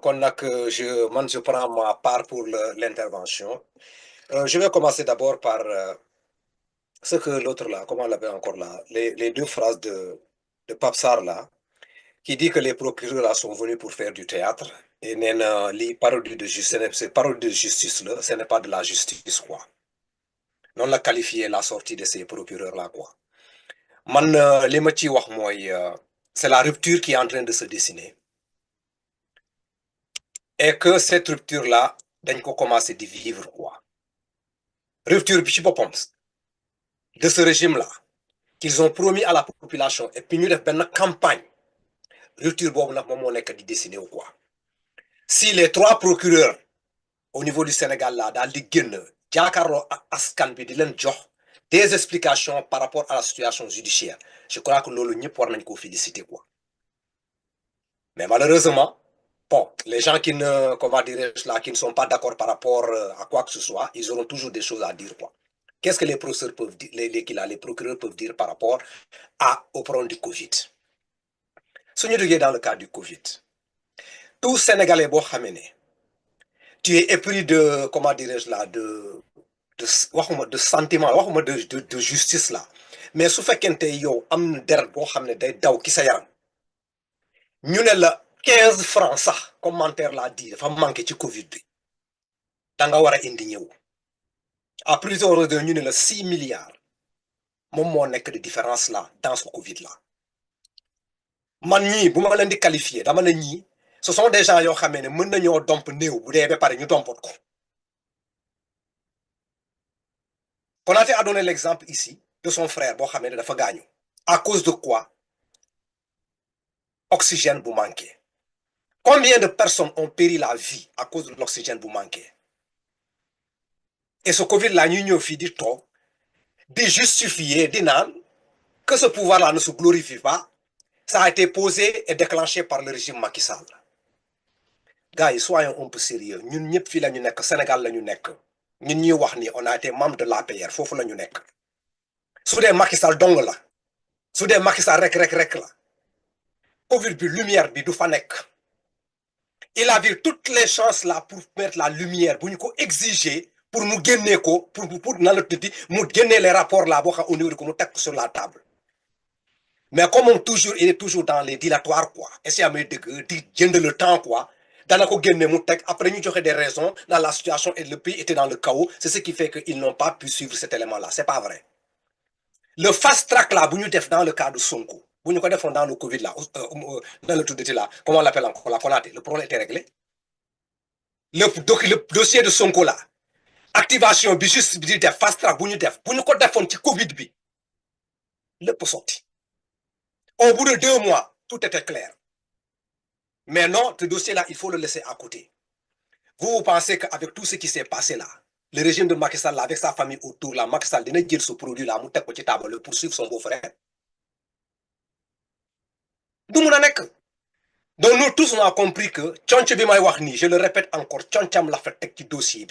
Je prends ma part pour l'intervention. Je vais commencer d'abord par ce que l'autre là, comment on l'appelle encore là, les deux phrases de Pape Sarr là, qui dit que les procureurs là sont venus pour faire du théâtre. Et les parodies de justice, c'est parodie de justice là, ce n'est pas de la justice quoi. Non la qualifier la sortie de ces procureurs là quoi. Les motifs c'est la rupture qui est en train de se dessiner. Et que cette rupture là, dañ ko commencer de vivre quoi. Rupture bi ci boppam de ce régime là qu'ils ont promis à la population et puis ñu def benn campagne rupture boobu nag moom moo nekk di dessiner wu quoi. Si les trois procureurs au niveau du Sénégal là daal di génn jàkkaarloo askan bi di leen jox des explications par rapport à la situation judiciaire, je crois que loolu ñëpp war nañ koo féliciter quoi. Mais malheureusement, bon, les gens qui ne, comment dirais-je là, qui ne sont pas d'accord par rapport à quoi que ce soit, ils auront toujours des choses à dire quoi. Qu'est-ce que les professeurs peuvent dire, les procureurs peuvent dire par rapport au problème du Covid? Si nous regardons dans le cas du Covid, tout Sénégalais bon tu es épris de, comment dirais-je là, de sentiment, de justice là. Mais su fekkente yow am deret boo xam ne day daw ki sa yaram ñu ne la 15 francs sax commentaire laa dit dafa manqué ci Covid bi da nga war a indi ñëw à plusieurs de ñu ne la 6 milliards moom moo nekk de différence là dans ce Covid là man ñii bu ma leen di qualifier dama ne ñii ce sont des gens yoo xamee ne mën nañoo domp néew bu dee ba pare ñu dompot ko. Konaté a donné l'exemple ici de son frère boo xamee ne dafa gaañu à cause de quoi? Oxygène bu manqué. Combien de personnes ont péri la vie à cause de l'oxygène bu manqué? Et ce Covid là ñu ñëw fii di toog di justifier di naan que ce pouvoir là ne se glorifie pas, ça a été posé et déclenché par le régime Macky Sall. Gars yi soyons un peu sérieux ñun ñëpp fii la ñu nekk Sénégal la ñu nekk ñun ñuy wax ni on a été membre de l'APR foofu la ñu nekk su dee Macky Sall dong la su dee Macky Sall rek la Covid bi lumière bi du fa nekk. Il a vu toutes les chances là pour mettre la lumière bu ñu ko exiger pour mu génnee ko pour na la tuddi mu génnee les rapports là boo xam au niveau de ko mu teg ko sur la table. Mais comme toujours il est toujours dans les dilatoires quoi essayer amee dëgg di jënd le temps quoi dana ko génne mu teg après ñu joxe des raisons dans la situation et le pays était dans le chaos, c'est ce qui fait que ils n'ont pas pu suivre cet élément là, c'est pas vrai. Le fast track là bu ñu def dans le cas de Sonko bu ñu ko defoon dans le Covid là dans le tuddati là comment on l'appelle encore la Konaté, le problème était réglé. Le dossier de Sonko là activation bi juste bi di def fast track bu ñu ko defoon ci Covid bi lépp sorti. Au bout de 2 mois, tout était clair. Mais non, ce dossier-là, il faut le laisser à côté. Vous pensez qu'avec tout ce qui s'est passé là, le régime de Macky Sall, avec sa famille autour, là, Macky Sall, il ce produit-là, il petit table pour suivre son beau-frère. Donc nous tous, on a compris que, je le répète encore, Tchoncham l'a fait avec ce dossier.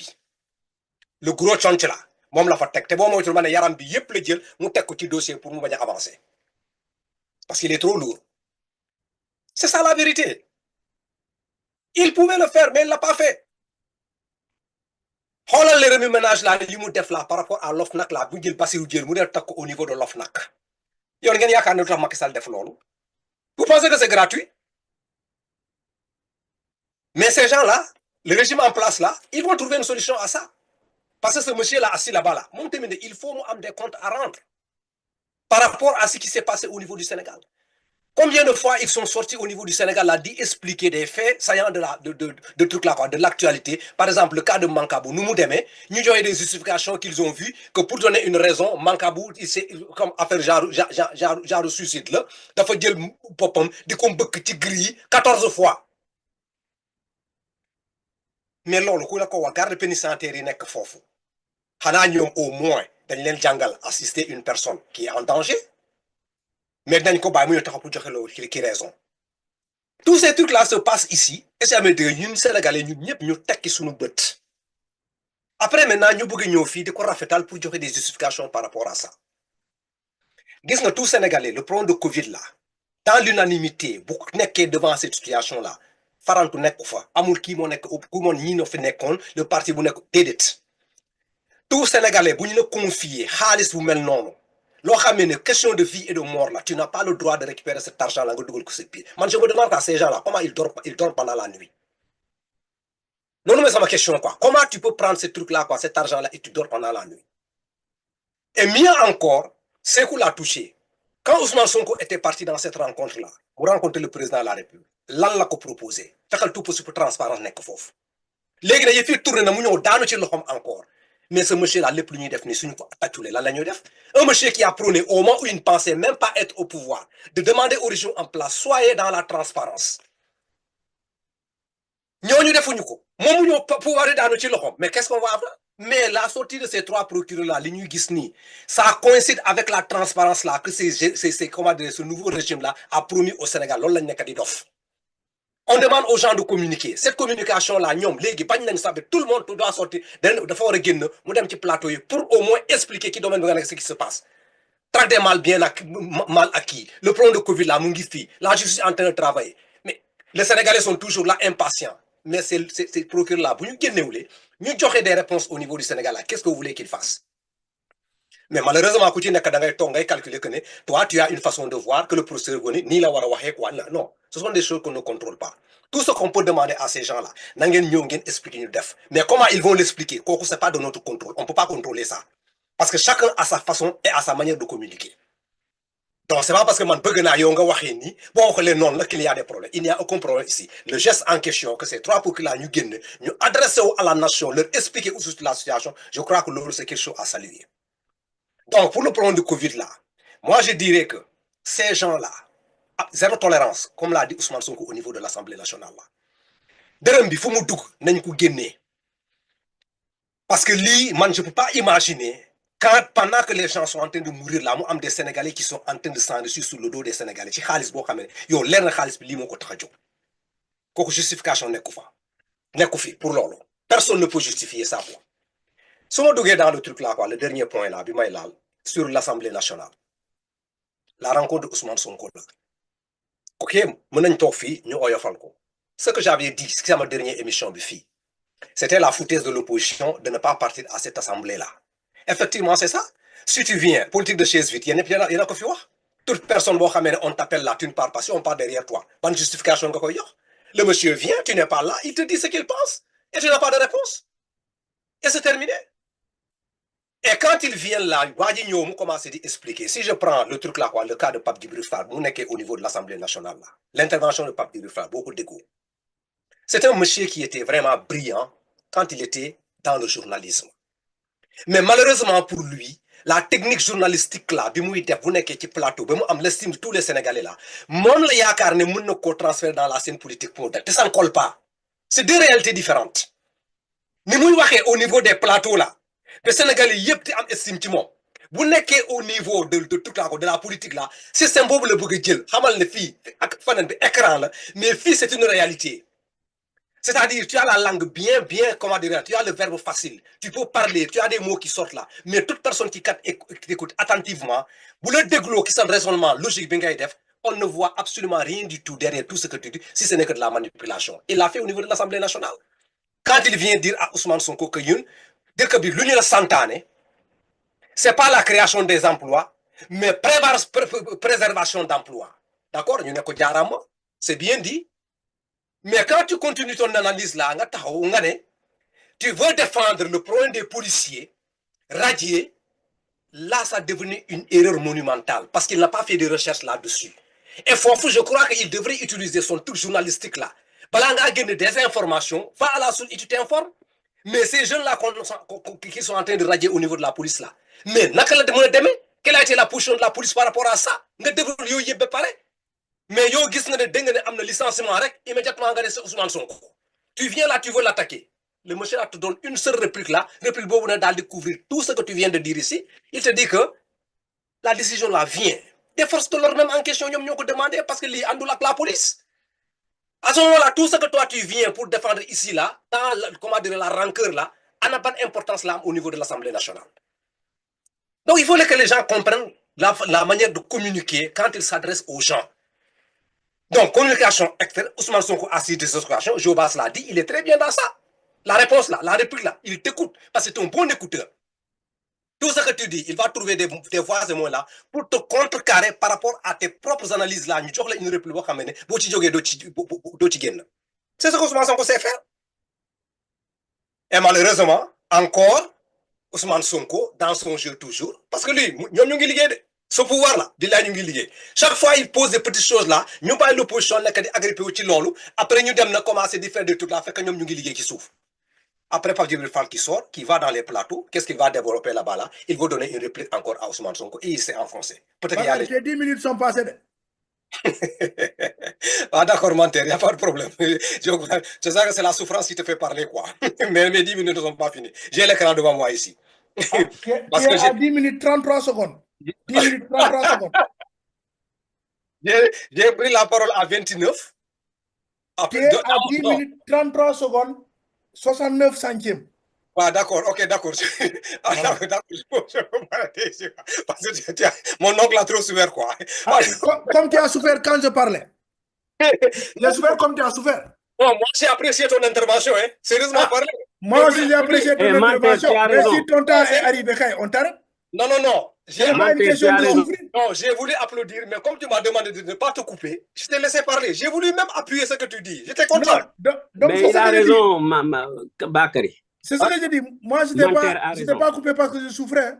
Le gros Tchonch là, moi, l'a fait avec ce dossier. Moi, yaram bi yep le djel, mu tek ko ci dossier pour mu avancer. Parce qu'il est trop lourd. C'est ça la vérité. Il pouvait le faire, mais il ne l'a pas fait. Xoolal les remue-ménage là li mu def là par rapport à l'OFNAC là bu jël Bassirou Dièye mu def takk au niveau de l'OFNAC. Yoon ngeen yaakaar ne lu tax Macky Sall def loolu. Vous pensez que c'est gratuit? Mais ces gens là, le régime en place là, ils vont trouver une solution à ça. Parce que ce monsieur là assis là-bas là, il faut mu am des comptes à rendre par rapport à ce qui s'est passé au niveau du Sénégal. Combien de fois ils sont sortis au niveau du Sénégal là d'y expliquer des faits saillants de trucs là quoi, de l'actualité. Par exemple, le cas de Mankabou, nous des justifications qu'ils ont vues que pour donner une raison, Mankabou, c'est comme affaire genre suicide là, dafa jël popam di ko mbëkk ci grille 14 fois. Mais loolu ku la ko wax garde pénitentiaire yi nekk foofu xanaa ñoom au moins dañ leen jàngal assister une personne qui est en danger. Mais dañ ko bàyyi mu ñu taxaw pour joxe loolu qui raison. Tous ces trucs là se passent ici et c'est amee dëgg ñun Sénégalais ñun ñëpp ñu tekki suñu bët. Après maintenant ñu bëgg ñëw fii di ko rafetal pour joxe des justifications par rapport à ça. Gis nga tout Sénégalais le problème de Covid là dans l'unanimité bu nekkee devant cette situation là farantu nekku fa amul kii moo nekk ku moon ñii no fi nekkoon le parti bu nekk déedéet tout Sénégalais bu ñu la confier xaalis bu mel noonu loo xam ne question de vie et de mort là tu n'as pas le droit de récupérer cet argent là nga dugal ko sa biir man je me demande à ces gens là comment ils dorment pendant la nuit loolu mooy sama question quoi comment tu peux prendre ce truc là quoi cet argent là et tu dors pendant la nuit et mieux encore Sékou l'a touché quand Ousmane Sonko était parti dans cette rencontre là mu rencontrer le président de la République lan la ko proposé fexal tout possible transparence nekk foofu léegi nag yëf yi tourné na mu ñëw daanu ci loxoom encore mais ce monsieur là lépp lu ñuy def ni suñu ko tàcculee lan la ñuy def un monsieur qui a prôné au moment où il ne pensait même pas être au pouvoir de demander aux régions en place soyez dans la transparence ñooñu defuñu ko moom mu ñëw pouvoir yi daanu ci loxoom mais qu'est-ce qu'on va avoir mais la sortie de ces trois procureurs là li ñuy gis nii ça coïncide avec la transparence là que c'est comment dire ce nouveau régime là a promis au Sénégal loolu lañ nekk di dof on demande aux gens de communiquer cette communication là ñoom léegi bañ nañ sax tout le monde doit sortir dafa war a génn mu dem ci plateau yi pour au moins expliquer ki domaine bi nga nekk ce qui se passe traiter mal acquis le problème de Covid là mu ngi fii la justice est en train de travailler mais les Sénégalais sont toujours là impatients mais ces procureurs là bu ñu génnewulee ñu joxe des réponses au niveau du Sénégal là qu'est-ce que vous voulez qu'ils fassent mais malheureusement ku ci nekk da ngay toog ngay calculer que ne toi tu as une façon de voir que le procureur venu nii la war a waxee quoi non ce sont des choses qu'on ne contrôle pas tout ce qu'on peut demander à ces gens là na ngeen ñëw ngeen expliquer ñu def mais comment ils vont l'expliquer kooku c'est pas de notre contrôle on peut pas contrôler ça parce que chacun a sa façon et a sa manière de communiquer donc c'est pas parce que man bëgg naa yow nga waxee nii boo xoolee noonu la qu'il y a des problèmes il n'y a aucun problème ici le geste en question que ces trois procureurs là ñu génn ñu adressé wu à la nation leur expliquer où se la situation je crois que loolu c'est quelque chose à saluer donc pour le problème de Covid là moi je dirais que ces gens là zéro tolérance comme l'a dit Ousmane Sonko au niveau de l'Assemblée nationale là dërëm bi fu mu dugg nañ ko génnee parce que lii man je peux pas imaginer quand pendant que les gens sont en train de mourir là mu am des Sénégalais qui sont en train de s'enrichir sur le dos des Sénégalais ci xaalis boo xam ne yow leer na xaalis bi lii moo ko tax a jóg kooku justification nekku fi pour loolu personne ne peut justifier ça quoi su ma duggee dans le truc là quoi le dernier point là bi may laal sur l'Assemblée nationale la rencontre de Ousmane Sonko là ok mën nañ toog fii ñu oyofal ko ce que j'avais dit ci sama dernière émission bi fii c'était la foutaise de l'opposition de ne pas partir à cette assemblée là effectivement c'est ça si tu viens politique de chaise vide yéen a ko fi wax toute personne boo xamee ne on t'appelle là tu ne parles pas si on parle derrière toi ban justification nga koy jox le monsieur vient tu n'es pas là il te dit ce qu'il pense et tu n'as pas de réponse et c'est terminé et quand il vient là waa ji ñëw mu commencé di expliquer si je prends le truc là quoi le cas de Pape Djibril Fall mu nekkee au niveau de l'Assemblée nationale là l'intervention de Pape Djibril Fall boo ko déggoo c'est un monsieur qui était vraiment brillant quand il était dans le journalisme mais malheureusement pour lui la technique journalistique là bi muy def bu nekkee ci plateau ba mu am l'estime de tous les Sénégalais là moom la yaakaar ne mën na koo transférer dans la scène politique pour def te ça ne colle pas c'est deux réalités différentes ni muy waxee au niveau des plateaux là te Sénégalais yëpp di am estime ci moom bu nekkee au niveau de tout là de la politique là système boobu la bëgg a jël xamal ne fii ak faneen bi écran la mais fii c'est une réalité c'est-à-dire tu as la langue bien comment dire tu as le verbe facile tu peux parler tu as des mots qui sortent là mais toute personne qui écoute attentivement bu la dégloo ki sa raisonnement logique bi ngay def on ne voit absolument rien du tout derrière tout ce que tu dis si ce n'est que de la manipulation il l'a fait au niveau de l'Assemblée nationale quand il vient dire à Ousmane Sonko que ñun dëkk bi lu ñu la santaane c'est pas la création des emplois mais préservation d'emplois d'accord ñu ne ko jaaraama c'est bien dit mais quand tu continues ton analyse là nga taxaw nga ne tu veux défendre le problème des policiers radiés là ça devenu une erreur monumentale parce qu'il n'a pas fait de recherche là-dessus et foofu je crois qu'il devrait utiliser son truc journalistique là balaa ngaa génne des informations va à la source et tu t'informes mais ces jeunes là qui sont en train de radier au niveau de la police là mais naka la mën a demee quelle a été la position de la police par rapport à ça nga développé yooyu yëpp ba pare mais yow gis nga ne dégg nga ne am na licenciement rek immédiatement nga ne c'est Ousmane Sonko tu viens là tu veux l'attaquer le monsieur là te donne une seule réplique là réplique boobu na daal di couvrir tout ce que tu viens de dire ici il te dit que la décision là vient des forces de l'ordre même en question ñoom ñoo ko demandé parce que lii àndul ak la police à ce moment-là tout ce que toi tu viens pour défendre ici là dans comment dire la rancœur là ana ban importance là au niveau de l'Assemblée nationale donc il faut que les gens comprennent la manière de communiquer quand ils s'adressent aux gens Donc, communication externe, Ousmane Sonko a cité cette occasion, Jobas l'a dit, il est très bien dans ça. La réponse là, la réplique là, il t'écoute parce que tu es un bon écouteur. Tout ce que tu dis, il va trouver des voies et mots-là pour te contrecarrer par rapport à tes propres analyses là. Nous avons une réplique c'est ce que Ousmane Sonko sait faire. Et malheureusement, encore, Ousmane Sonko, dans son jeu toujours, parce que lui, nous avons ce pouvoir-là, chaque fois il pose des petites choses là, nous pas l'opposition, nous avons agrippé au lolu, après nous avons commencé à faire des trucs là, fait que nous avons qui souffrent. Après Pape Djibril Fall qui sort, qui va dans les plateaux, qu'est-ce qu'il va développer là-bas là? Il va donner une réplique encore à Ousmane Sonko et il s'est enfoncé. Peut-être qu'il y a les 10 minutes sont passées. Ah d'accord, menteur, il n'y a pas de problème. Je sais que c'est la souffrance qui te fait parler, quoi. Mais mes 10 minutes ne sont pas finies. J'ai l'écran devant moi ici. Parce que à 10 minutes 33 secondes. 10 minutes 33 secondes. J'ai pris la parole à 29. Après, à 10 minutes 33 secondes, 69 centièmes. Ah, d'accord, ok, d'accord. Ah, d'accord, parce que mon oncle a trop souffert, quoi. Ah, comme tu as souffert quand je parlais. J'ai souffert comme tu as souffert. Oh, moi, j'ai apprécié ton intervention, hein. Sérieusement parlé. Moi aussi, j'ai apprécié ton intervention. Mais si ton temps est arrivé, on t'arrête. Non, non, non. C'est pas une question de souffrir. Non, j'ai voulu applaudir, mais comme tu m'as demandé de ne pas te couper, je t'ai laissé parler. J'ai voulu même appuyer ce que tu dis. J'étais content. Non, donc, mais il a raison, Bakary. C'est ce que je dis. Moi, je n'étais pas coupé parce que je souffrais.